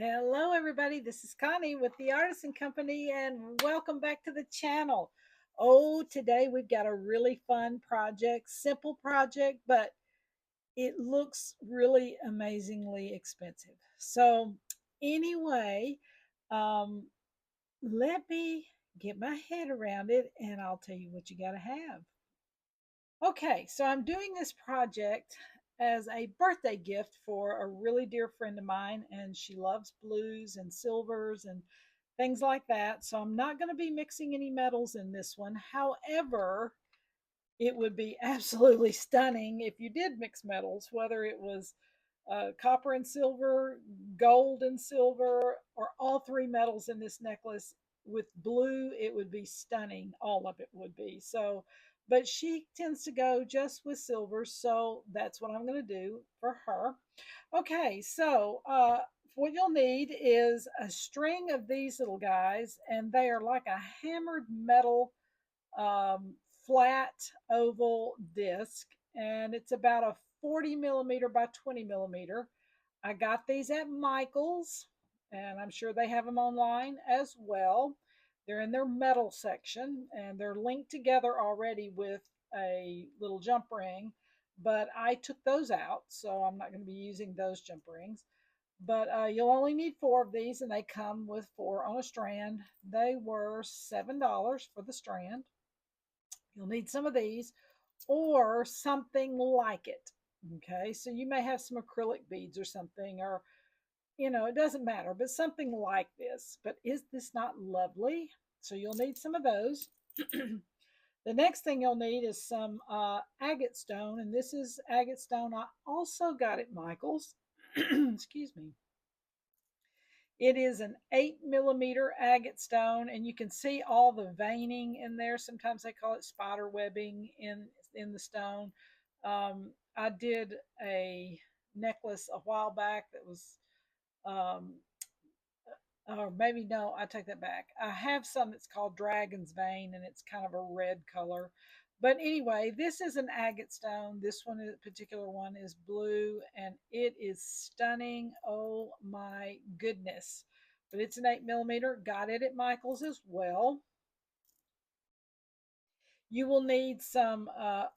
Hello, everybody. This is Connie with the Artisan Company, and welcome back to the channel. Oh, today we've got a really fun project, simple project, but it looks really amazingly expensive. So, anyway, um, let me get my head around it and I'll tell you what you got to have. Okay, so I'm doing this project as a birthday gift for a really dear friend of mine, and she loves blues and silvers and things like that. So I'm not going to be mixing any metals in this one. However, it would be absolutely stunning if you did mix metals, whether it was copper and silver, gold and silver, or all three metals in this necklace. With blue, it would be stunning. All of it would be. So, but she tends to go just with silver. So that's what I'm going to do for her. Okay, so what you'll need is a string of these little guys, and they are like a hammered metal um, flat oval disc, and it's about a 40 millimeter by 20 millimeter. I got these at Michael's, and I'm sure they have them online as well. They're in their metal section, and they're linked together already with a little jump ring, but I took those out, so I'm not going to be using those jump rings. But you'll only need four of these, and they come with four on a strand. They were $7 for the strand. You'll need some of these or something like it. Okay, so you may have some acrylic beads or something, or it doesn't matter, but something like this. But is this not lovely? So you'll need some of those. The next thing you'll need is some agate stone, and this is agate stone I also got at Michael's. Excuse me. It is an 8 millimeter agate stone, and you can see all the veining in there. Sometimes they call it spider webbing in the stone. I did a necklace a while back that was, um, or maybe no, I take that back. I have some that's called Dragon's Vein, and it's kind of a red color. But anyway, this is an agate stone. This one, particular one, is blue, and it is stunning. Oh my goodness! But it's an 8 millimeter. Got it at Michael's as well. You will need some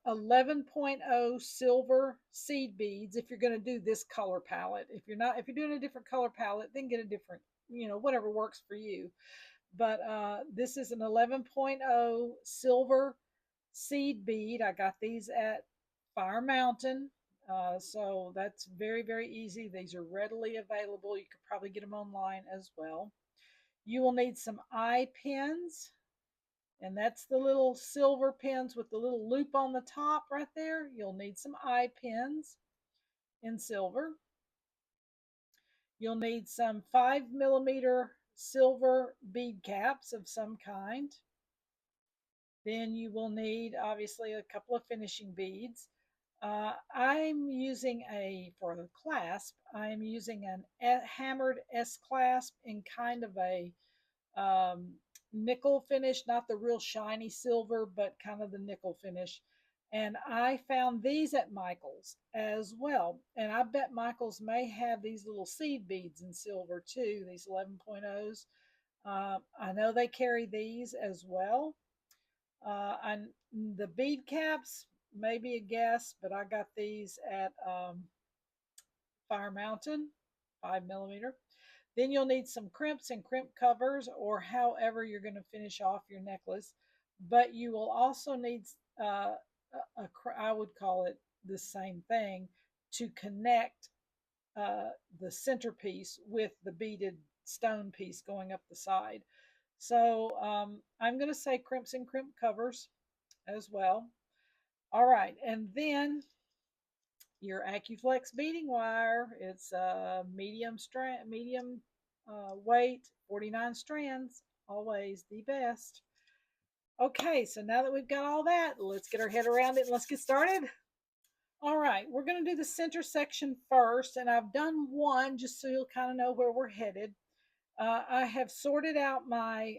11.0 silver seed beads if you're going to do this color palette. If you're doing a different color palette, then get a different, whatever works for you. But this is an 11.0 silver seed bead. I got these at Fire Mountain. So that's very, very easy. These are readily available. You could probably get them online as well. You will need some eye pins, and that's the little silver pins with the little loop on the top right there. You'll need some eye pins in silver. You'll need some 5 millimeter silver bead caps of some kind. Then you will need obviously a couple of finishing beads. I'm using for the clasp, I'm using an hammered S clasp in kind of a um, nickel finish, not the real shiny silver, but kind of the nickel finish. And I found these at Michael's as well. And I bet Michael's may have these little seed beads in silver too, these 11.0s. I know they carry these as well. And the bead caps may be a guess, but I got these at Fire Mountain, 5 millimeter. Then you'll need some crimps and crimp covers, or however you're going to finish off your necklace. But you will also need, I would call it the same thing, to connect the centerpiece with the beaded stone piece going up the side. So I'm going to say crimps and crimp covers as well. All right, and then your AccuFlex beading wire. It's medium weight, 49 strands, always the best. Okay, so now that we've got all that, let's get our head around it and let's get started. All right, we're going to do the center section first, and I've done one just so you'll kind of know where we're headed. I have sorted out my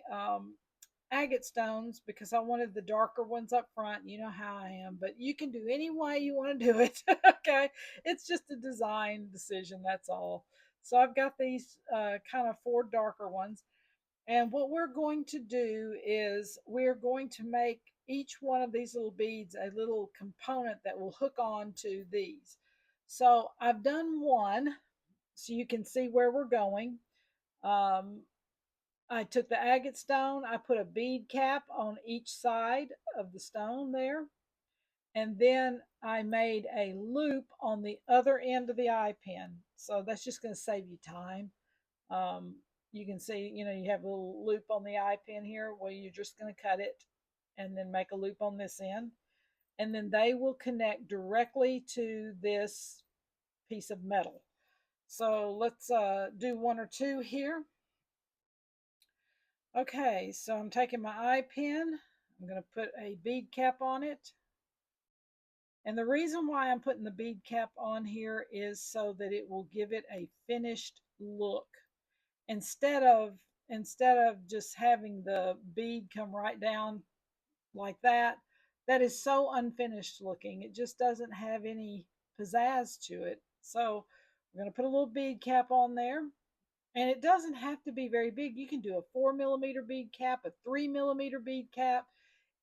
agate stones because I wanted the darker ones up front. You know how I am, but you can do any way you want to do it. Okay, it's just a design decision, that's all. So I've got these kind of four darker ones. And what we're going to do is we're going to make each one of these little beads a little component that will hook on to these. So I've done one so you can see where we're going. Um, I took the agate stone, I put a bead cap on each side of the stone there, and then I made a loop on the other end of the eye pin. So that's just going to save you time. Um, you can see, you have a little loop on the eye pin here. Well, you're just going to cut it and then make a loop on this end. And then they will connect directly to this piece of metal. So let's do one or two here. Okay, so I'm taking my eye pin. I'm going to put a bead cap on it. And the reason why I'm putting the bead cap on here is so that it will give it a finished look. Instead of just having the bead come right down like that, that is so unfinished looking. It just doesn't have any pizzazz to it. So we're going to put a little bead cap on there. And it doesn't have to be very big. You can do a 4 millimeter bead cap, a 3 millimeter bead cap.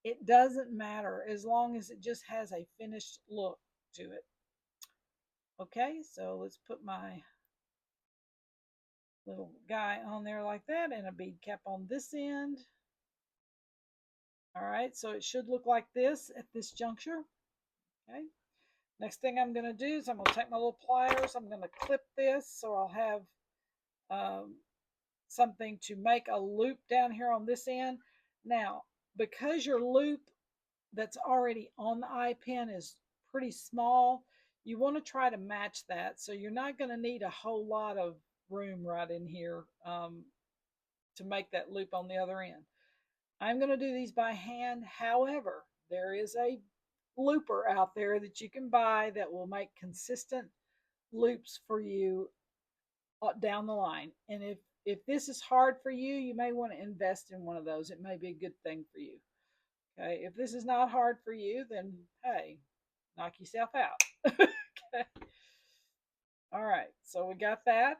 It doesn't matter as long as it just has a finished look to it. Okay, so let's put my little guy on there like that and a bead cap on this end. All right, so it should look like this at this juncture. Okay, next thing I'm going to do is I'm going to take my little pliers. I'm going to clip this so I'll have something to make a loop down here on this end. Now, because your loop that's already on the eye pin is pretty small, you want to try to match that. So you're not going to need a whole lot of room right in here to make that loop on the other end. I'm going to do these by hand. However, there is a looper out there that you can buy that will make consistent loops for you down the line. And if this is hard for you, you may want to invest in one of those. It may be a good thing for you. Okay, if this is not hard for you, then hey, knock yourself out. Okay. All right, so we got that.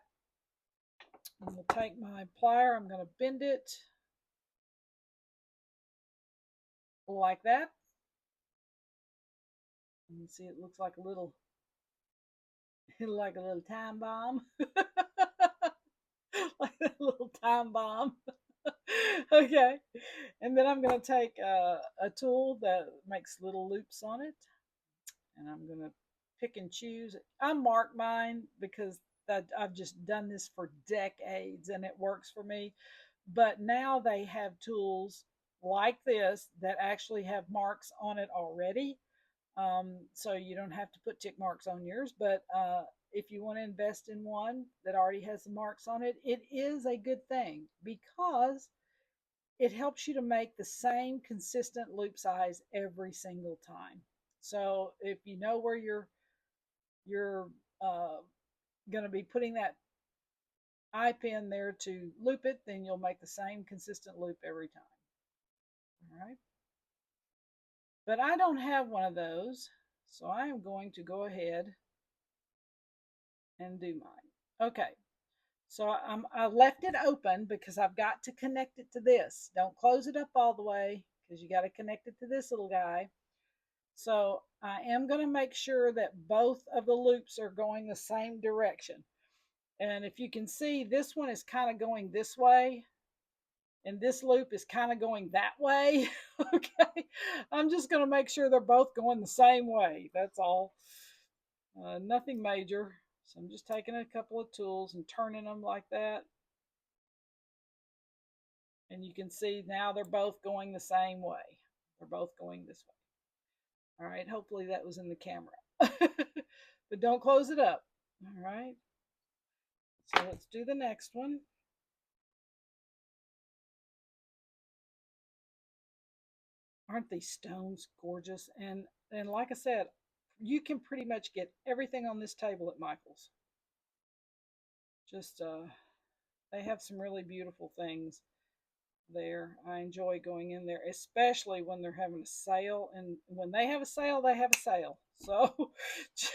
I'm going to take my plier, I'm going to bend it like that. You can see it looks like a little like a little time bomb. Like a little time bomb. Okay, and then I'm going to take a tool that makes little loops on it, and I'm going to pick and choose. I mark mine because I've just done this for decades and it works for me. But now they have tools like this that actually have marks on it already. So you don't have to put tick marks on yours. But if you want to invest in one that already has the marks on it, it is a good thing because it helps you to make the same consistent loop size every single time. So if you know where you're going to be putting that eye pin there to loop it, then you'll make the same consistent loop every time. All right. But I don't have one of those, so I am going to go ahead and do mine. Okay. So I left it open because I've got to connect it to this. Don't close it up all the way because you got to connect it to this little guy. So I am going to make sure that both of the loops are going the same direction. And if you can see, this one is kind of going this way, and this loop is kind of going that way. Okay, I'm just going to make sure they're both going the same way. That's all. Nothing major. So I'm just taking a couple of tools and turning them like that. And you can see now they're both going the same way. They're both going this way. All right, hopefully that was in the camera. But don't close it up. All right. So let's do the next one. Aren't these stones gorgeous? And like I said, you can pretty much get everything on this table at Michael's. Just they have some really beautiful things there. I enjoy going in there, especially when they're having a sale. And when they have a sale, they have a sale. So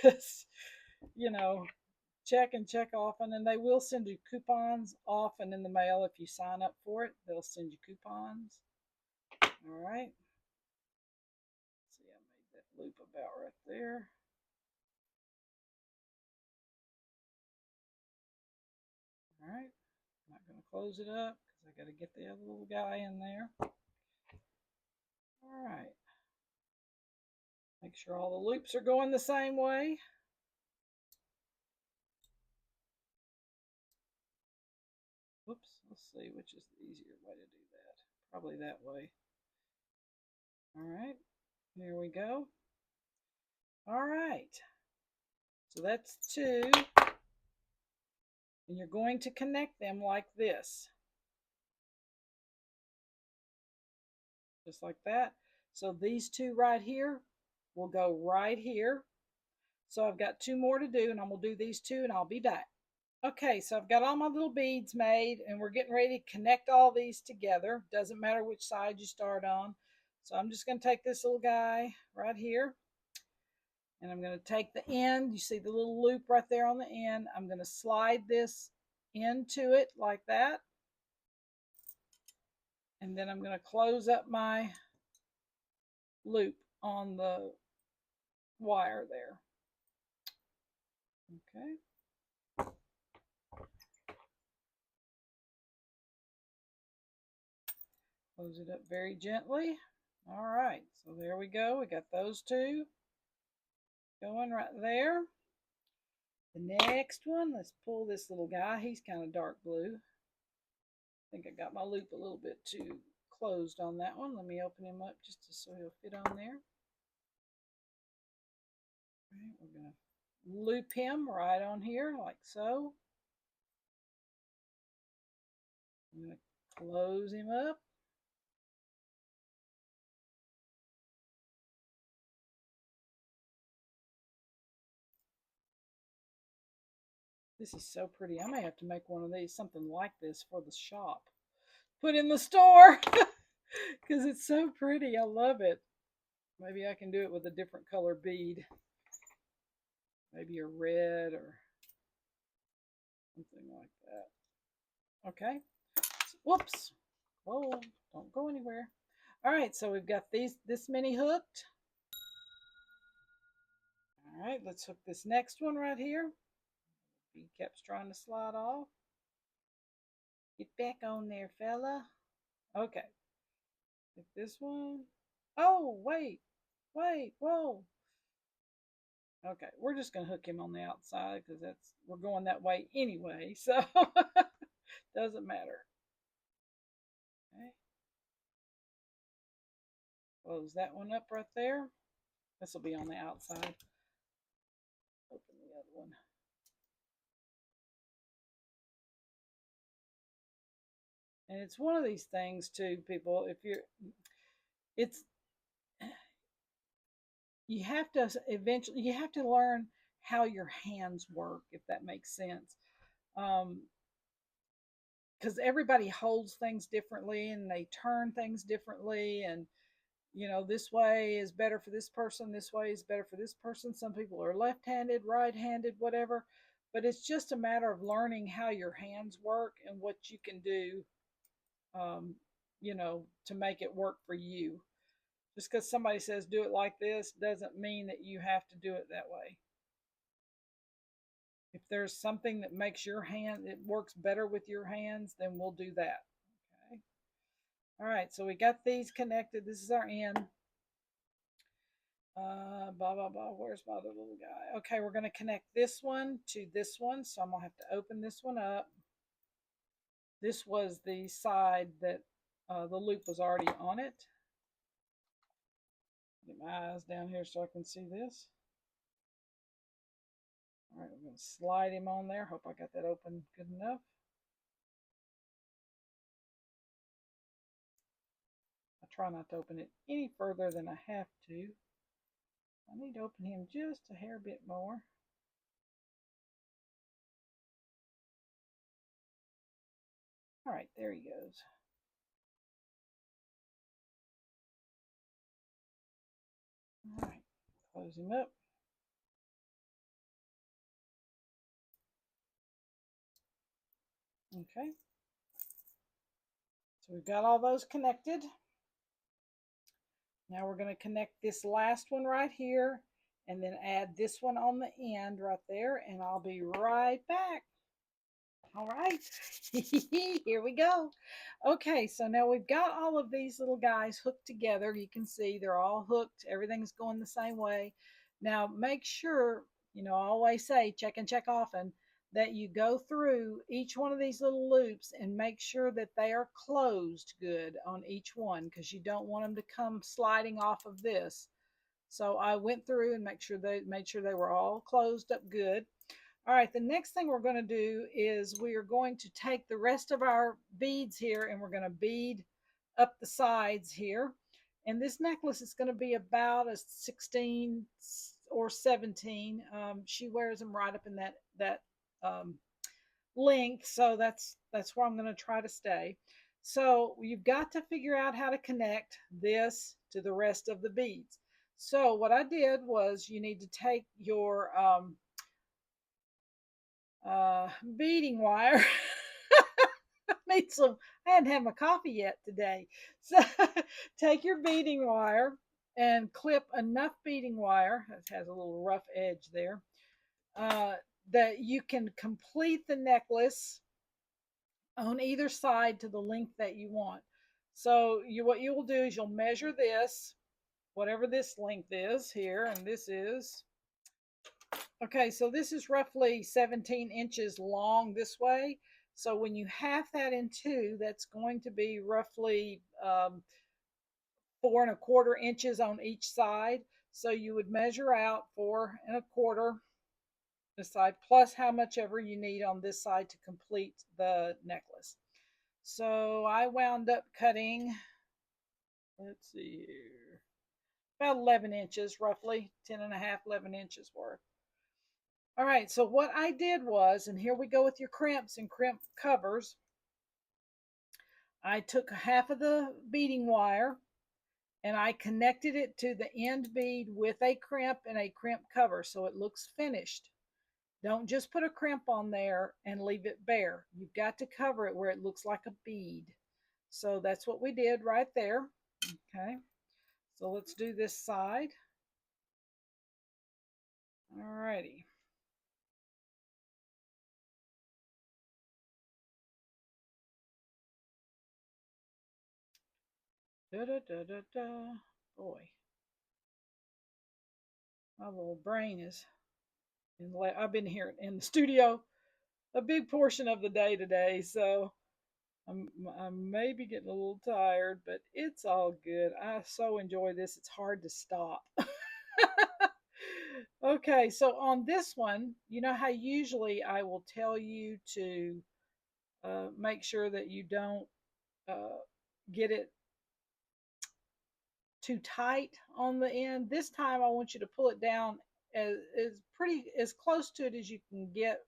just, you know, check and check often, and they will send you coupons often in the mail if you sign up for it. They'll send you coupons. All right. See, I made that loop about right there. All right. I'm not going to close it up because I got to get the other little guy in there. All right. Make sure all the loops are going the same way. Whoops, let's see which is the easier way to do that. Probably that way. All right, here we go. All right, so that's 2. And you're going to connect them like this. Just like that. So these 2 right here will go right here. So I've got 2 more to do, and I'm going to do these 2 and I'll be back. Okay, so I've got all my little beads made, and we're getting ready to connect all these together. Doesn't matter which side you start on. So I'm just going to take this little guy right here, and I'm going to take the end. You see the little loop right there on the end. I'm going to slide this into it like that, and then I'm going to close up my loop on the wire there. Okay. Close it up very gently. All right, so there we go. We got those 2 going right there. The next one, let's pull this little guy. He's kind of dark blue. I think I got my loop a little bit too closed on that one. Let me open him up just so he'll fit on there. All right, we're going to loop him right on here like so. I'm going to close him up. This is so pretty. I may have to make one of these, something like this for the shop. Put in the store because it's so pretty. I love it. Maybe I can do it with a different color bead. Maybe a red or something like that. Okay. Whoops. Whoa, don't go anywhere. All right, so we've got this many hooked. All right, let's hook this next one right here. He kept trying to slide off. Get back on there, fella. Okay. Hit this one. Oh, wait. Whoa. Okay, we're just gonna hook him on the outside because we're going that way anyway, so doesn't matter. Okay. Close that one up right there. This will be on the outside. Open the other one. And it's one of these things too, people, you have to learn how your hands work, if that makes sense. Because everybody holds things differently and they turn things differently, and this way is better for this person, this way is better for this person. Some people are left-handed, right-handed, whatever, but it's just a matter of learning how your hands work and what you can do, to make it work for you. Just because somebody says do it like this doesn't mean that you have to do it that way. If there's something that makes your hand, it works better with your hands, then we'll do that. Okay. All right, so we got these connected. This is our end. Blah, blah, blah. Where's my other little guy? Okay, we're going to connect this one to this one. So I'm going to have to open this one up. This was the side that the loop was already on it. Get my eyes down here so I can see this. All right, we're going to slide him on there. Hope I got that open good enough. I try not to open it any further than I have to. I need to open him just a hair bit more. All right, there he goes. All right, close him up. Okay, so we've got all those connected. Now we're going to connect this last one right here and then add this one on the end right there, and I'll be right back. All right, here we go. Okay, so now we've got all of these little guys hooked together. You can see they're all hooked. Everything's going the same way. Now make sure, I always say check and check often, that you go through each one of these little loops and make sure that they are closed good on each one, because you don't want them to come sliding off of this. So I went through and made sure they were all closed up good. All right, the next thing we're going to do is we are going to take the rest of our beads here and we're going to bead up the sides here. And this necklace is going to be about a 16 or 17. She wears them right up in that um, length, so that's where I'm going to try to stay. So you've got to figure out how to connect this to the rest of the beads. So what I did was, you need to take your beading wire. Need some. I hadn't had my coffee yet today, so take your beading wire and clip enough beading wire. It has a little rough edge there, uh, that you can complete the necklace on either side to the length that you want. So what you will do is you'll measure this, whatever this length is here, and this is, okay, so this is roughly 17 inches long this way. So when you half that in two, that's going to be roughly 4¼ inches on each side. So you would measure out 4¼ this side, plus how much ever you need on this side to complete the necklace. So I wound up cutting, let's see here, about 11 inches, roughly 10½, 11 inches worth. All right, so what I did was, and here we go with your crimps and crimp covers, I took half of the beading wire and I connected it to the end bead with a crimp and a crimp cover so it looks finished. Don't just put a crimp on there and leave it bare. You've got to cover it where it looks like a bead. So that's what we did right there. Okay, so let's do this side. All righty. Da, da, da, da, da. Boy, my little brain is I've been here in the studio a big portion of the day today, so I may be getting a little tired, but it's all good. I so enjoy this, it's hard to stop. Okay, so on this one, you know how usually I will tell you to make sure that you don't uh, get it too tight on the end. This time I want you to pull it down as close to it as you can get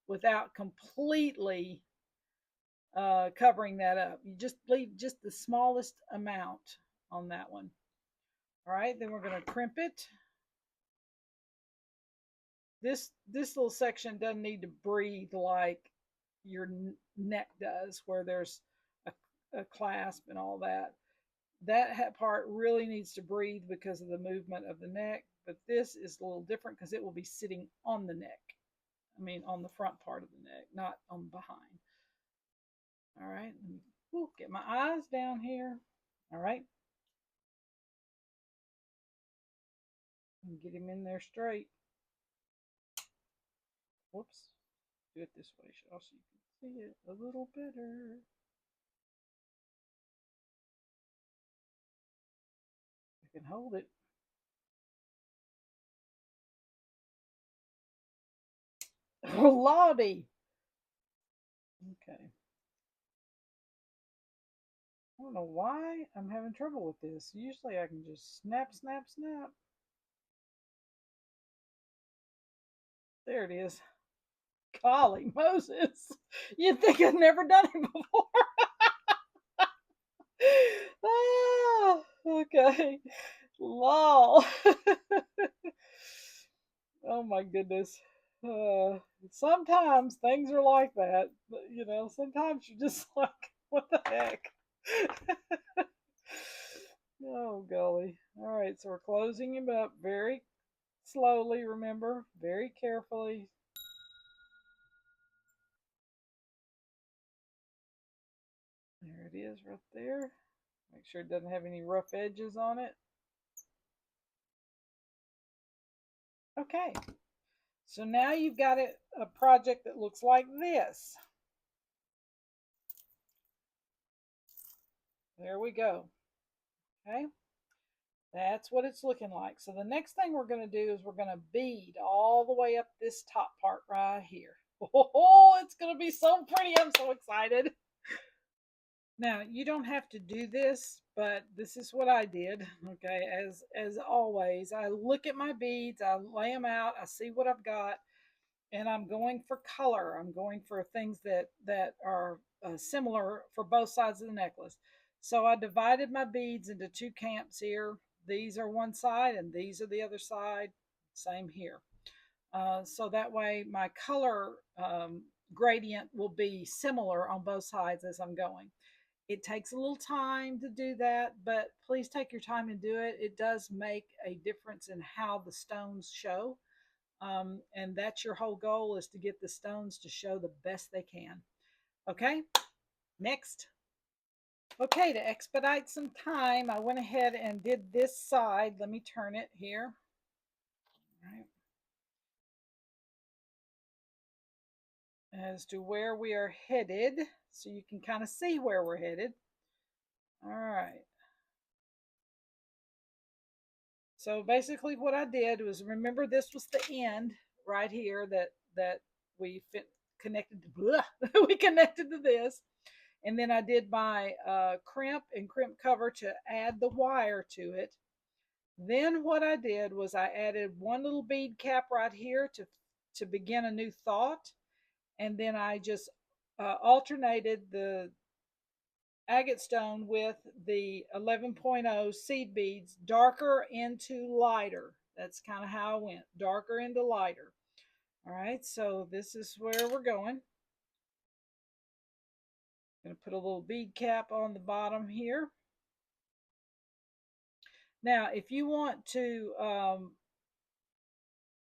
without completely covering that up. You just leave just the smallest amount on that one. All right, then we're going to crimp it. This little section doesn't need to breathe like your neck does, where there's a clasp and all that. That part really needs to breathe because of the movement of the neck, but this is a little different because it will be sitting on the neck. I mean, on the front part of the neck, not on behind. All right, get my eyes down here. All right, and get him in there straight. Whoops, do it this way so you can see it a little better. I can hold it. Oh, Lottie. Okay. I don't know why I'm having trouble with this. Usually I can just snap, snap, snap. There it is. Golly Moses. You'd think I'd never done it before. Ah, okay. Lol. Oh my goodness. Uh, Sometimes things are like that, but you know, sometimes you just like, what the heck? Oh, golly. All right, so we're closing him up very slowly, remember, very carefully. There it is right there. Make sure it doesn't have any rough edges on it. Okay, so now you've got a project that looks like this. There we go. Okay, that's what it's looking like. So the next thing we're going to do is we're going to bead all the way up this top part right here. Oh, it's going to be so pretty. I'm so excited. Now, you don't have to do this, but this is what I did. Okay, as always, I look at my beads, I lay them out, I see what I've got, and I'm going for color. I'm going for things that are similar for both sides of the necklace. So I divided my beads into two camps here. These are one side, and these are the other side. Same here. So that way, my color gradient will be similar on both sides as I'm going. It takes a little time to do that, but please take your time and do it. It does make a difference in how the stones show. And that's your whole goal, is to get the stones to show the best they can. Okay, next. Okay, to expedite some time, I went ahead and did this side. Let me turn it here. All right. As to where we are headed, so you can kind of see where we're headed. All right. So basically what I did was, remember, this was the end right here that we connected to, blah, we connected to this. And then I did my crimp and crimp cover to add the wire to it. Then what I did was I added one little bead cap right here to begin a new thought. And then I just alternated the agate stone with the 11.0 seed beads, darker into lighter. That's kind of how I went, darker into lighter. All right, so this is where we're going. I'm going to put a little bead cap on the bottom here. Now, if you want to,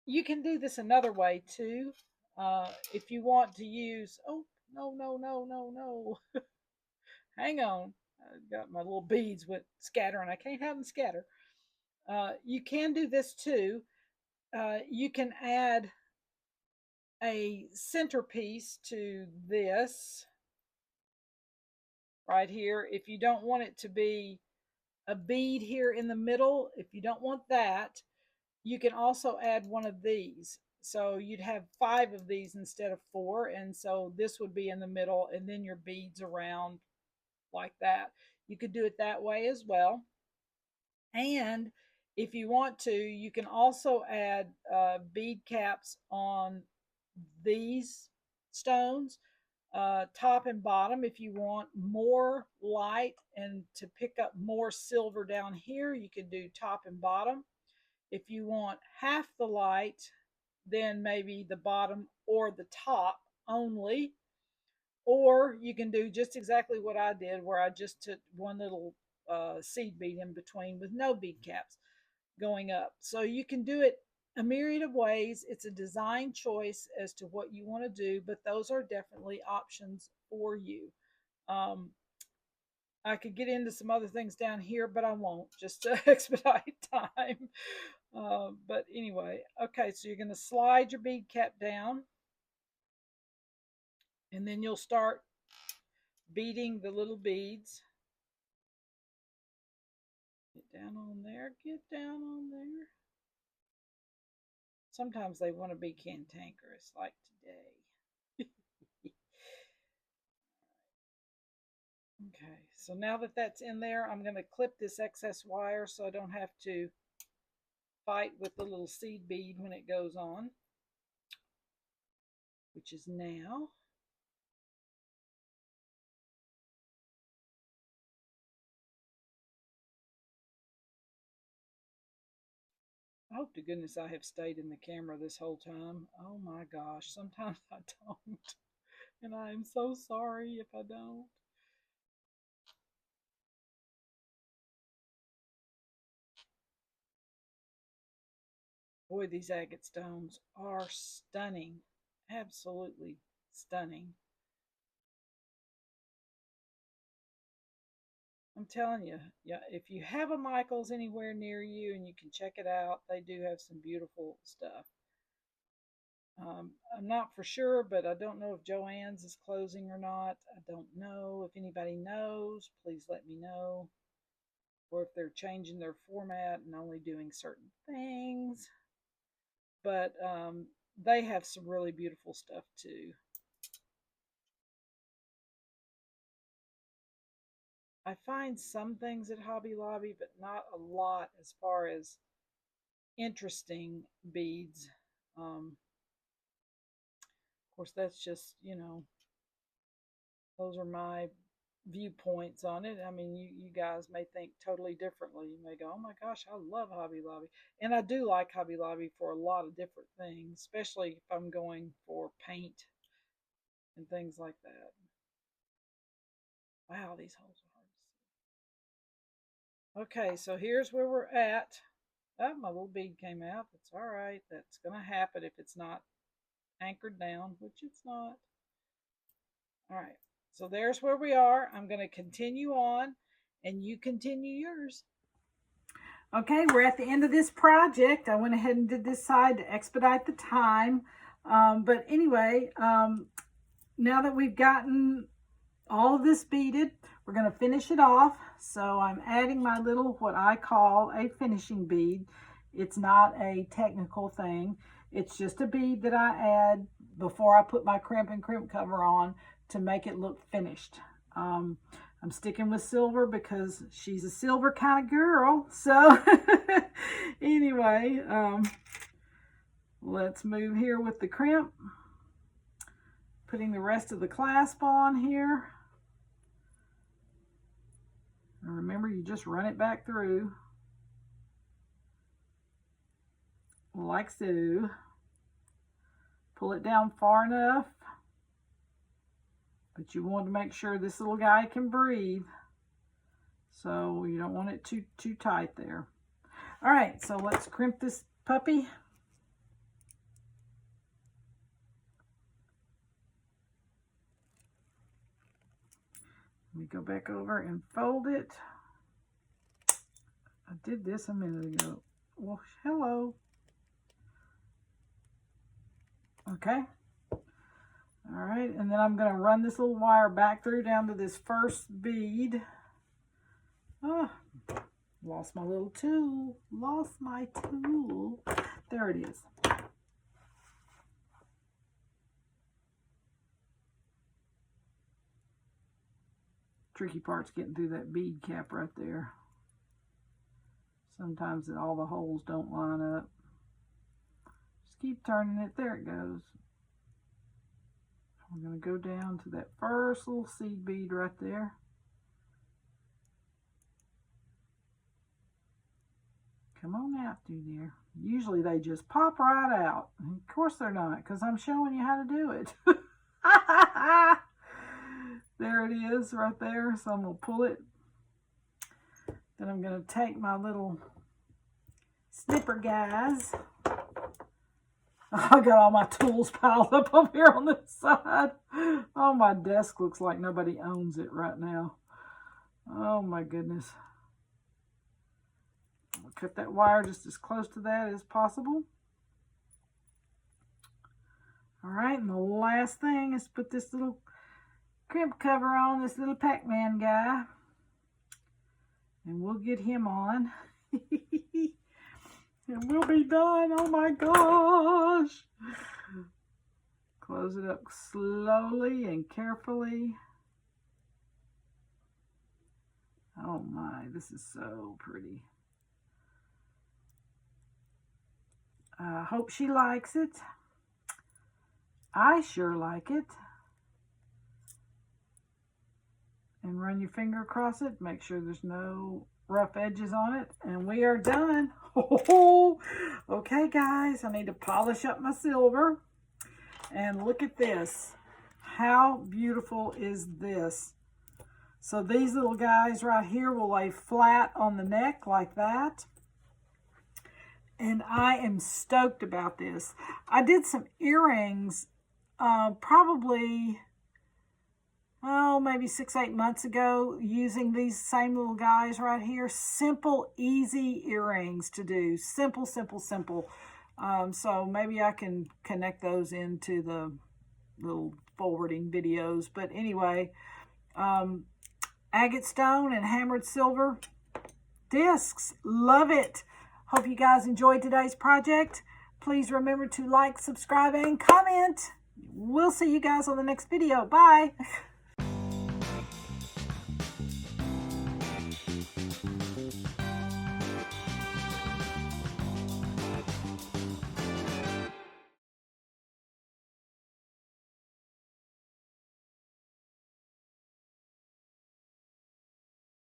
you can do this another way too. If you want to use, oh, no, no, no, no, no. Hang on. I got my little beads with scattering. I can't have them scatter. You can do this too. You can add a centerpiece to this right here. If you don't want it to be a bead here in the middle, if you don't want that, you can also add one of these. So you'd have 5 of these instead of 4. And so this would be in the middle, and then your beads around like that. You could do it that way as well. And if you want to, you can also add bead caps on these stones, top and bottom. If you want more light and to pick up more silver down here, you can do top and bottom. If you want half the light, then maybe the bottom or the top only. Or you can do just exactly what I did, where I just took one little seed bead in between with no bead caps going up. So you can do it a myriad of ways. It's a design choice as to what you want to do, but those are definitely options for you. Um, I could get into some other things down here, but I won't, just to expedite time. But anyway, okay, so you're going to slide your bead cap down, and then you'll start beading the little beads. Get down on there, get down on there. Sometimes they want to be cantankerous, like today. Okay, so now that that's in there, I'm going to clip this excess wire so I don't have to fight with the little seed bead when it goes on, which is now. I hope to goodness I have stayed in the camera this whole time. Oh my gosh, sometimes I don't. And I am so sorry if I don't. Boy, these agate stones are stunning. Absolutely stunning. I'm telling you, yeah, if you have a Michael's anywhere near you and you can check it out, they do have some beautiful stuff. I'm not for sure, but I don't know if Joann's is closing or not. I don't know. If anybody knows, please let me know. Or if they're changing their format and only doing certain things. But they have some really beautiful stuff too. I find some things at Hobby Lobby, but not a lot as far as interesting beads. Of course, that's just, those are my viewpoints on it. I mean, you guys may think totally differently. You may go, oh my gosh, I love Hobby Lobby. And I do like Hobby Lobby for a lot of different things, especially if I'm going for paint and things like that. Wow, these holes are hard to see. Okay, so here's where we're at. Oh, my little bead came out. That's all right. That's going to happen if it's not anchored down, which it's not. All right, so there's where we are. I'm going to continue on and you continue yours. Okay, we're at the end of this project. I went ahead and did this side to expedite the time. But anyway, now that we've gotten all of this beaded, we're going to finish it off. So I'm adding my little, what I call a finishing bead. It's not a technical thing. It's just a bead that I add before I put my crimp and crimp cover on to make it look finished. I'm sticking with silver because she's a silver kind of girl. So anyway, let's move here with the crimp. Putting the rest of the clasp on here. And remember, you just run it back through like so. Pull it down far enough, but you want to make sure this little guy can breathe. So you don't want it too tight there. All right, so let's crimp this puppy. Let me go back over and fold it. I did this a minute ago. Well, hello. Okay. All right, and then I'm going to run this little wire back through down to this first bead. Oh, lost my little tool. Lost my tool. There it is. Tricky part's getting through that bead cap right there. Sometimes all the holes don't line up. Just keep turning it. There it goes. I'm going to go down to that first little seed bead right there. Come on out through there. Usually they just pop right out. And of course they're not, because I'm showing you how to do it. There it is right there. So I'm going to pull it. Then I'm going to take my little snipper guys. I got all my tools piled up over here on this side. Oh, my desk looks like nobody owns it right now. Oh my goodness. I'll cut that wire just as close to that as possible. All right, and the last thing is put this little crimp cover on this little Pac-Man guy. And we'll get him on. And we'll be done. Oh my gosh. Close it up slowly and carefully. Oh my, this is so pretty. I hope she likes it. I sure like it. And run your finger across it. Make sure there's no rough edges on it, and we are done. Oh, okay, guys, I need to polish up my silver. And look at this. How beautiful is this? So these little guys right here will lay flat on the neck like that. And I am stoked about this. I did some earrings probably, maybe 6-8 months ago using these same little guys right here. Simple, easy earrings to do. Simple, simple, simple. So maybe I can connect those into the little forwarding videos. But anyway, agate stone and hammered silver discs. Love it. Hope you guys enjoyed today's project. Please remember to like, subscribe, and comment. We'll see you guys on the next video. Bye.